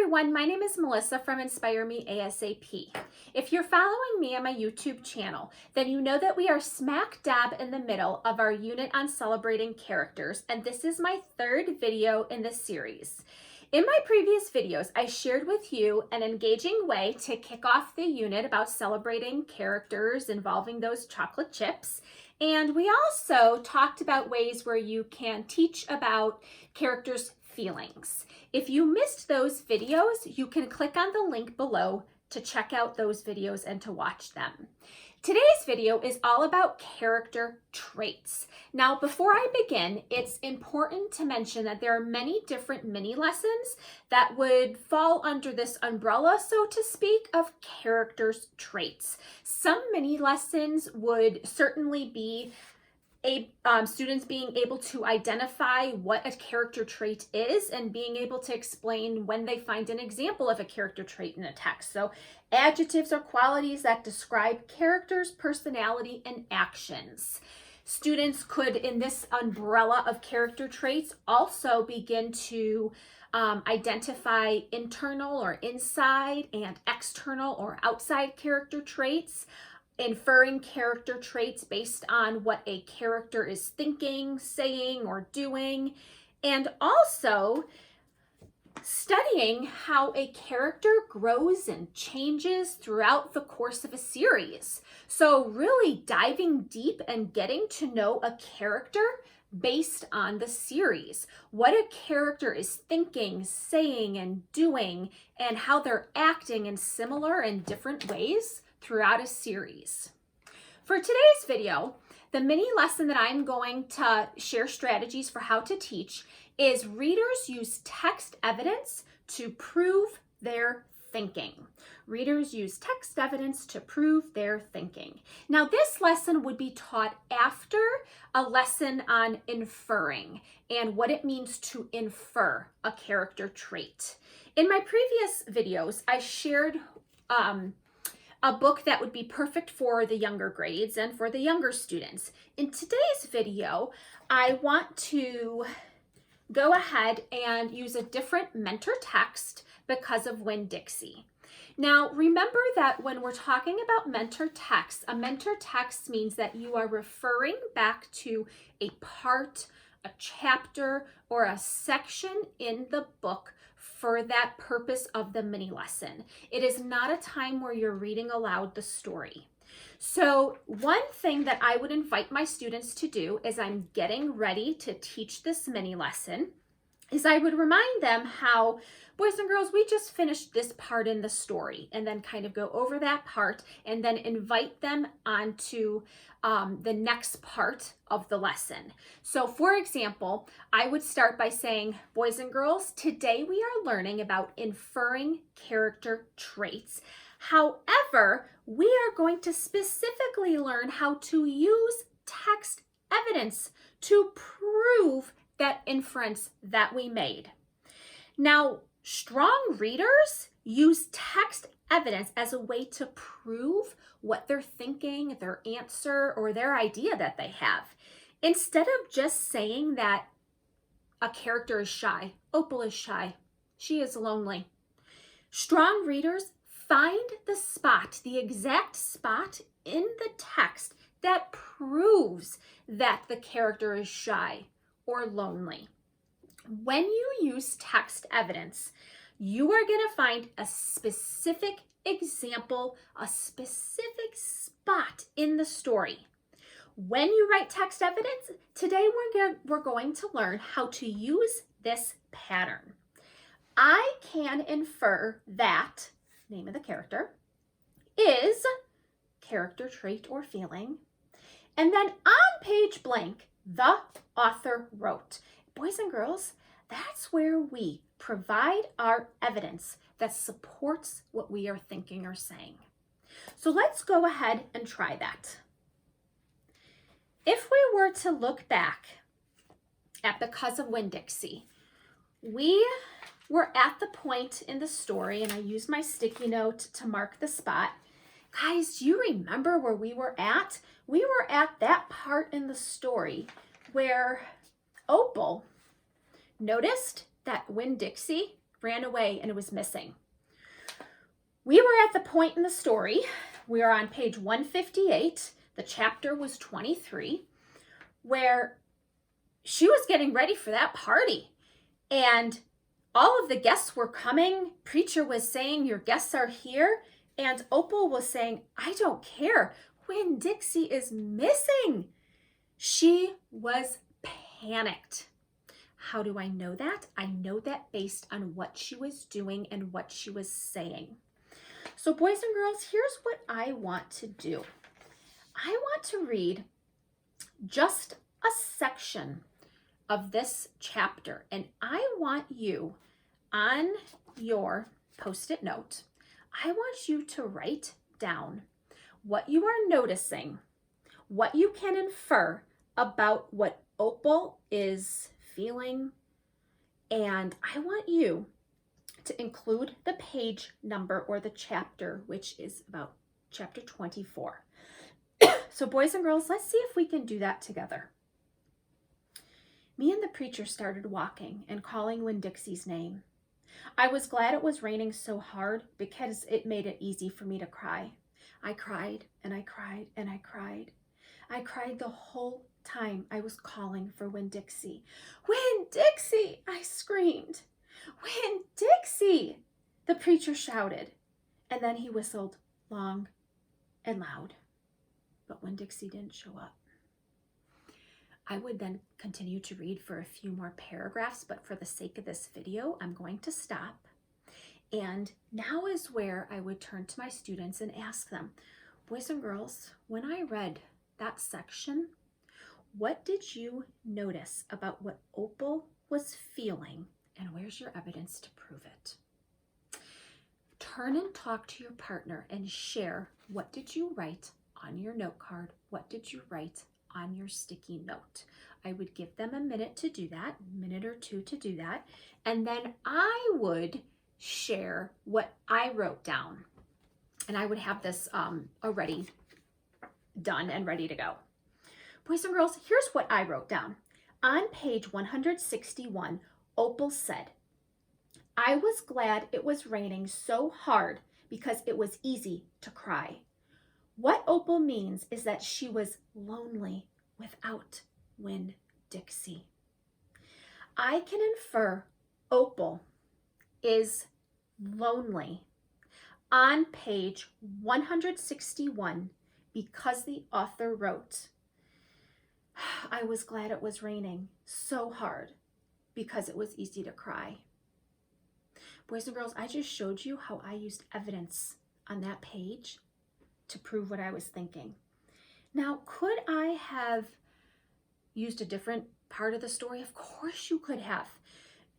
everyone, my name is Melissa from Inspire Me ASAP. If you're following me on my YouTube channel, then you know that we are smack dab in the middle of our unit on celebrating characters, and this is my third video in this series. In my previous videos, I shared with you an engaging way to kick off the unit about celebrating characters involving those chocolate chips. And we also talked about ways where you can teach about characters' feelings. If you missed those videos, you can click on the link below to check out those videos and to watch them. Today's video is all about character traits. Now, before I begin, it's important to mention that there are many different mini lessons that would fall under this umbrella, so to speak, of characters' traits. Some mini lessons would certainly be students being able to identify what a character trait is and being able to explain when they find an example of a character trait in a text. So adjectives or qualities that describe characters, personality, and actions. Students could, in this umbrella of character traits, also begin to identify internal or inside and external or outside character traits, inferring character traits based on what a character is thinking, saying, or doing, and also studying how a character grows and changes throughout the course of a series. So really diving deep and getting to know a character based on the series, what a character is thinking, saying, and doing, and how they're acting in similar and different ways throughout a series. For today's video, the mini lesson that I'm going to share strategies for how to teach is readers use text evidence to prove their thinking. Readers use text evidence to prove their thinking. Now, this lesson would be taught after a lesson on inferring and what it means to infer a character trait. In my previous videos, I shared a book that would be perfect for the younger grades and for the younger students. In today's video, I want to go ahead and use a different mentor text because of Winn-Dixie. Now, remember that when we're talking about mentor text, a mentor text means that you are referring back to a part, a chapter, or a section in the book for that purpose of the mini lesson. It is not a time where you're reading aloud the story. So one thing that I would invite my students to do as I'm getting ready to teach this mini lesson is I would remind them how, boys and girls, we just finished this part in the story, and then kind of go over that part and then invite them onto the next part of the lesson. So for example, I would start by saying, boys and girls, today we are learning about inferring character traits. However, we are going to specifically learn how to use text evidence to prove that inference that we made. Now, strong readers use text evidence as a way to prove what they're thinking, their answer, or their idea that they have. Instead of just saying that a character is shy, Opal is shy, she is lonely, strong readers find the spot, the exact spot in the text that proves that the character is shy or lonely. When you use text evidence, you are going to find a specific example, a specific spot in the story. When you write text evidence, today we're going to learn how to use this pattern. I can infer that, name of the character, is character trait or feeling, and then on page blank, the author wrote. Boys and girls, that's where we provide our evidence that supports what we are thinking or saying. So let's go ahead and try that. If we were to look back at Because of Winn-Dixie, we were at the point in the story, and I used my sticky note to mark the spot. Guys, do you remember where we were at? We were at that part in the story where Opal noticed that Winn-Dixie ran away and it was missing. We were at the point in the story, we are on page 158, the chapter was 23, where she was getting ready for that party. And all of the guests were coming. Preacher was saying, your guests are here. And Opal was saying, I don't care. Winn-Dixie is missing. She was panicked. How do I know that? I know that based on what she was doing and what she was saying. So boys and girls, here's what I want to do. I want to read just a section of this chapter, and I want you on your post-it note, I want you to write down what you are noticing, what you can infer about what Opal is feeling, and I want you to include the page number or the chapter, which is about chapter 24. So boys and girls, let's see if we can do that together. Me and the preacher started walking and calling Winn-Dixie's name. I was glad it was raining so hard because it made it easy for me to cry. I cried and I cried and I cried. I cried the whole time I was calling for Winn-Dixie. Winn-Dixie, I screamed. Winn-Dixie, the preacher shouted, and then he whistled long and loud. But Winn-Dixie didn't show up. I would then continue to read for a few more paragraphs, but for the sake of this video, I'm going to stop. And now is where I would turn to my students and ask them, boys and girls, when I read that section, what did you notice about what Opal was feeling, and where's your evidence to prove it? Turn and talk to your partner and share, what did you write on your note card? What did you write on your sticky note? I would give them a minute to do that, a minute or two to do that, and then I would share what I wrote down, and I would have this already done and ready to go. Boys and girls, here's what I wrote down. On page 161, Opal said, I was glad it was raining so hard because it was easy to cry. What Opal means is that she was lonely without Winn-Dixie. I can infer Opal is lonely on page 161 because the author wrote, I was glad it was raining so hard because it was easy to cry. Boys and girls, I just showed you how I used evidence on that page to prove what I was thinking. Now, could I have used a different part of the story? Of course you could have.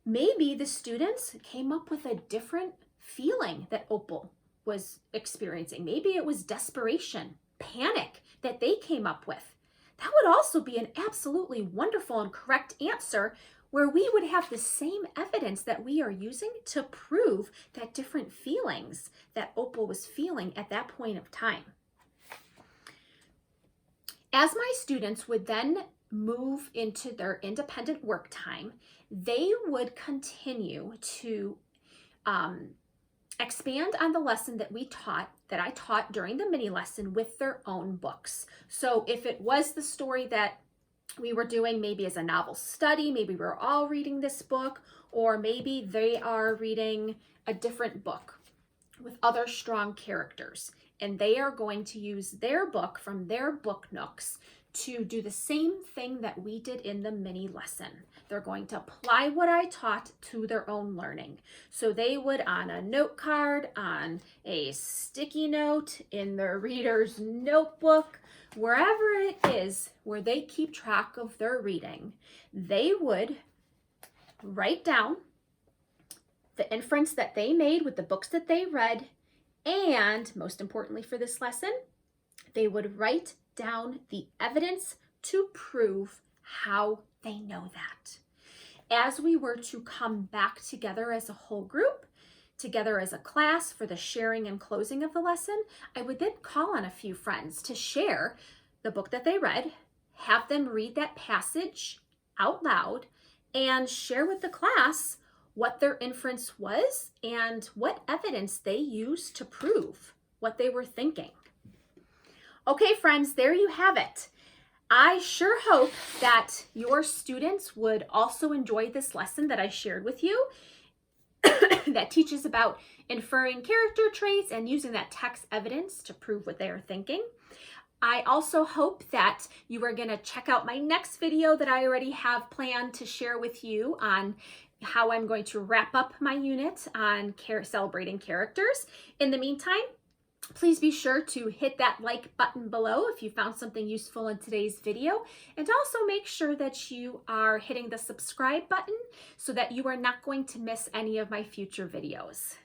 Maybe the students came up with a different feeling that Opal was experiencing. Maybe it was desperation, panic that they came up with. That would also be an absolutely wonderful and correct answer, where we would have the same evidence that we are using to prove that different feelings that Opal was feeling at that point of time. As my students would then move into their independent work time, they would continue to expand on the lesson that I taught during the mini lesson with their own books. So if it was the story that we were doing maybe as a novel study, maybe we're all reading this book, or maybe they are reading a different book with other strong characters, and they are going to use their book from their book nooks to do the same thing that we did in the mini lesson. They're going to apply what I taught to their own learning. So they would, on a note card, on a sticky note, in their reader's notebook, wherever it is where they keep track of their reading, they would write down the inference that they made with the books that they read, and most importantly for this lesson, they would write down the evidence to prove how they know that. As we were to come back together as a whole group, together as a class for the sharing and closing of the lesson, I would then call on a few friends to share the book that they read, have them read that passage out loud, and share with the class what their inference was and what evidence they used to prove what they were thinking. Okay, friends, there you have it. I sure hope that your students would also enjoy this lesson that I shared with you that teaches about inferring character traits and using that text evidence to prove what they are thinking. I also hope that you are going to check out my next video that I already have planned to share with you on how I'm going to wrap up my unit on celebrating characters. In the meantime, please be sure to hit that like button below if you found something useful in today's video, and also make sure that you are hitting the subscribe button so that you are not going to miss any of my future videos.